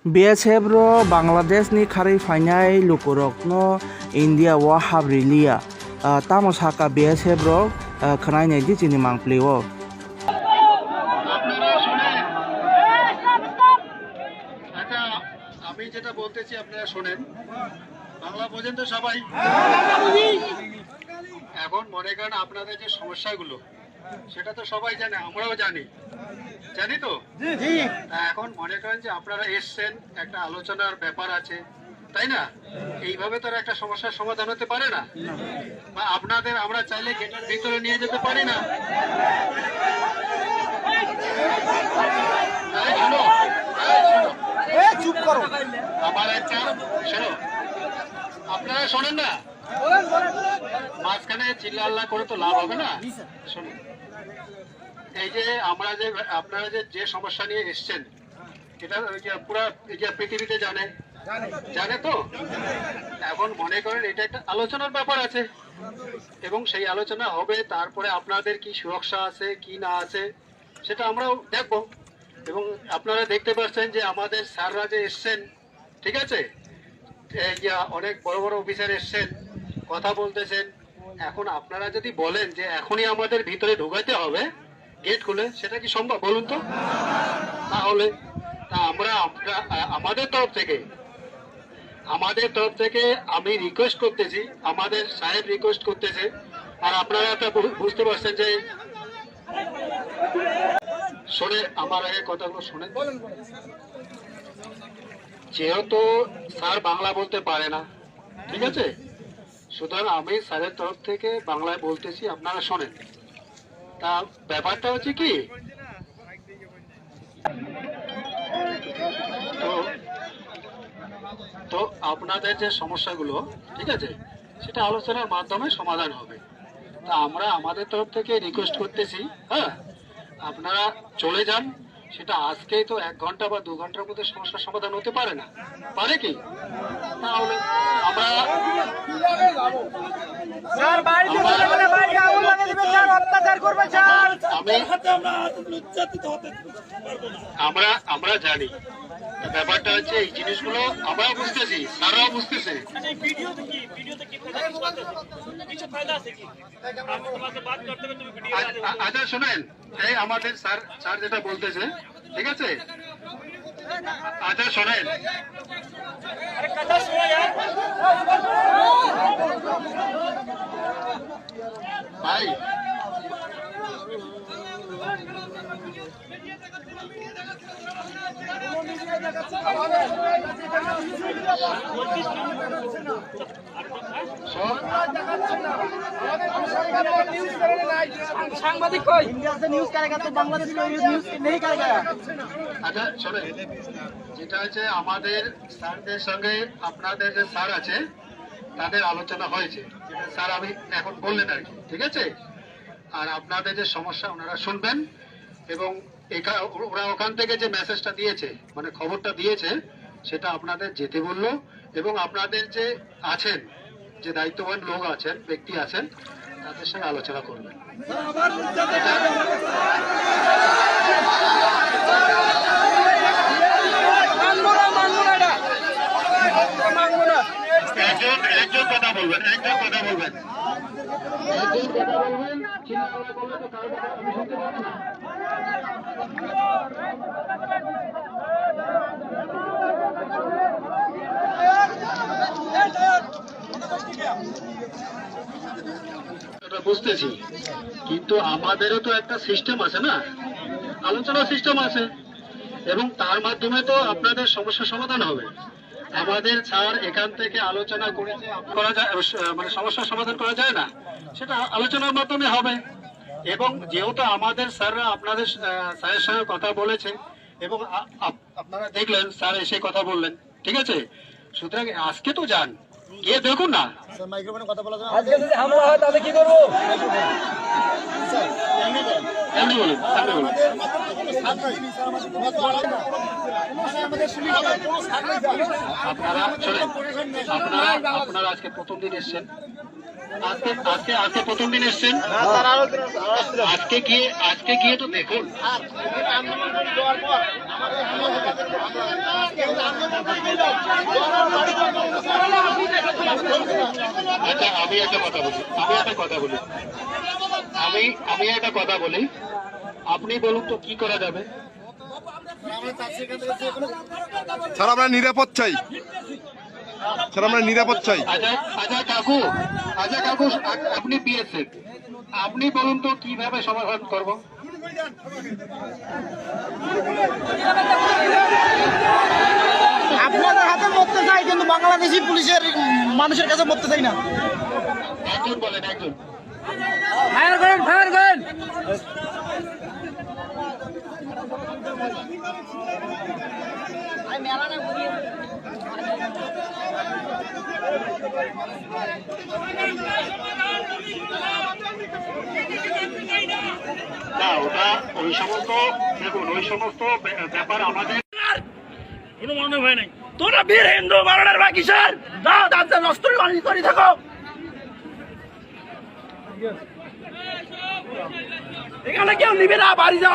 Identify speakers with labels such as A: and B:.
A: BSF ro Bangladesh ni khari fainai lukurok no India wa habrilia tamo saka BSF ro khnai nei di chini mangpleo
B: আচ্ছা, আমি যেটা বলতেছি আপনারা শোনেন, বাংলা বোঝেন তো সবাই? এখন মনে করেন আপনাদের যে সমস্যাগুলো সেটা তো সবাই জানে, আমরাও জানি, জানি তো। তা এখন মনে করেন যে আপনারা এসছেন, একটা আলোচনার ব্যাপার আছে, তাই না? এইভাবে তো আর একটা সমস্যার সমাধান হতে পারে না। বা আপনাদের আমরা চাইলে গেটের ভিতরে নিয়ে যেতে পারি না। এই শোনো,
C: চুপ করো।
B: আমার একটা শোনো, আপনারা শোনেন না, মাঝখানে চিল্লা করে তো লাভ হবে না। শোনেন, এই যে আমরা যে আপনারা যে সমস্যা নিয়ে এসছেন, এটা পুরো পৃথিবীতে জানে তো। এখন মনে করেন এটা একটা আলোচনার ব্যাপার আছে এবং সেই আলোচনা হবে, তারপরে আপনাদের কি সুরক্ষা আছে কি না আছে সেটা আমরাও দেখবো। এবং আপনারা দেখতে পাচ্ছেন যে আমাদের স্যাররা যে এসছেন, ঠিক আছে, এই যে অনেক বড় বড় অফিসার এসছেন, কথা বলতেছেন। এখন আপনারা যদি বলেন যে এখনই আমাদের ভিতরে ঢোকাতে হবে গেট খুলে, সেটা কি সম্ভব বলুন তো? তাহলে তা আমরা আমাদের তরফ থেকে আমি রিকোয়েস্ট করতেছি, আমাদের সাহেব রিকোয়েস্ট করতেছে, আর আপনারা একটা বুঝতে পারছেন যে শোনে, আমার আগে কথাগুলো শোনেন। যেহেতু স্যার বাংলা বলতে পারে না, ঠিক আছে, সুতরাং আমি স্যারের তরফ থেকে বাংলায় বলতেছি, আপনারা শোনেন। তা ব্যাপারটা হচ্ছে কি, তো আপনাদের যে সমস্যাগুলো, ঠিক আছে, সেটা আলোচনার মাধ্যমে সমাধান হবে। তা আমরা আমাদের তরফ থেকে রিকোয়েস্ট করতেছি, হ্যাঁ, আপনারা চলে যান। সেটা আজকেই তো 1 ঘন্টা বা 2 ঘন্টার মধ্যে সমস্যার সমাধান হতে পারে না, পারে কি? তাহলে আমরা আমরা জানি ব্যাপারটা হচ্ছে, এই জিনিসগুলো আমরাও বুঝতেছি, স্যাররাও বুঝতেছে। আচ্ছা শোনেন, এই আমাদের স্যার যেটা বলতেছে, ঠিক আছে, আচ্ছা শোনেন, ভাই
C: সাংবাদিক কই? इंडिया से न्यूज करेगा तो बांग्लादेश में न्यूज नहीं करेगा।
B: আচ্ছা শোনেন, যেটা হচ্ছে আমাদের স্যারদের সঙ্গে আপনাদের যে স্যার আছে তাদের আলোচনা হয়েছে, যেটা স্যার আমি এখন বললেন আর কি, ঠিক আছে। আর আপনাদের যে সমস্যা ওনারা শুনবেন, এবং ওরা ওখান থেকে যে মেসেজটা দিয়েছে, মানে খবরটা দিয়েছে, সেটা আপনাদের যেতে বললো। এবং আপনাদের যে আছেন, যে দায়িত্ববান লোক আছেন, ব্যক্তি আছেন, তাদের সঙ্গে আলোচনা করবেন। একজন কথা বলবেন, চিন্তা করলে তো কারো কথা আমি শুনতে পাবো না। বুঝতেছি, কিন্তু আমাদেরও তো একটা সিস্টেম আছে না, আলোচনা সিস্টেম আছে, এবং তার মাধ্যমে তো আপনাদের সমস্যার সমাধান হবে। আমাদের স্যার এখান থেকে আলোচনা করা যায়, মানে সমস্যার সমাধান করা যায় না, সেটা আলোচনার মাধ্যমে হবে। এবং যেহেতু আমাদের স্যাররা আপনাদের স্যারের সঙ্গে কথা বলেছে, এবং আপনারা দেখলেন স্যার এসে কথা বললেন, ঠিক আছে, সুতরাং আজকে তো যান, গিয়ে দেখুন না।
C: মাইক্রোফোনে কথা বলা যাবে? আজকে যদি হামলা হয় তাহলে কি করব?
B: এমনি বলুন, আপনারা আজকে প্রথম দিন এসছেন, আজকে প্রথম দিন এসছেন, আজকে গিয়ে তো দেখুন। আচ্ছা আমি একটা কথা বলি আপনি বলুন তো কি করা যাবে?
D: স্যার আমরা নিরাপদ চাই, স্যার আমরা নিরাপদ চাই।
B: আচ্ছা কাকু আপনি বিএসএফ, আপনি বলুন তো কিভাবে সমাধান করব?
C: আপনাদের হাতে মরতে চাই, কিন্তু বাংলাদেশি পুলিশের মানুষের কাছে মরতে চাই না।
B: একজন বলেন, একজন।
C: ফায়ার করেন, ফায়ার করেন।
B: না ওটা ওই সমস্ত, দেখুন ওই সমস্ত ব্যাপার আমাদের
E: কোনো মনে হয় নাই। তোরা বীর হিন্দু বারোটার বাকি স্যার দাও দাঁতে নষ্ট করে থাকো। এখানে কেউ নিবে না, বাড়ি যাও।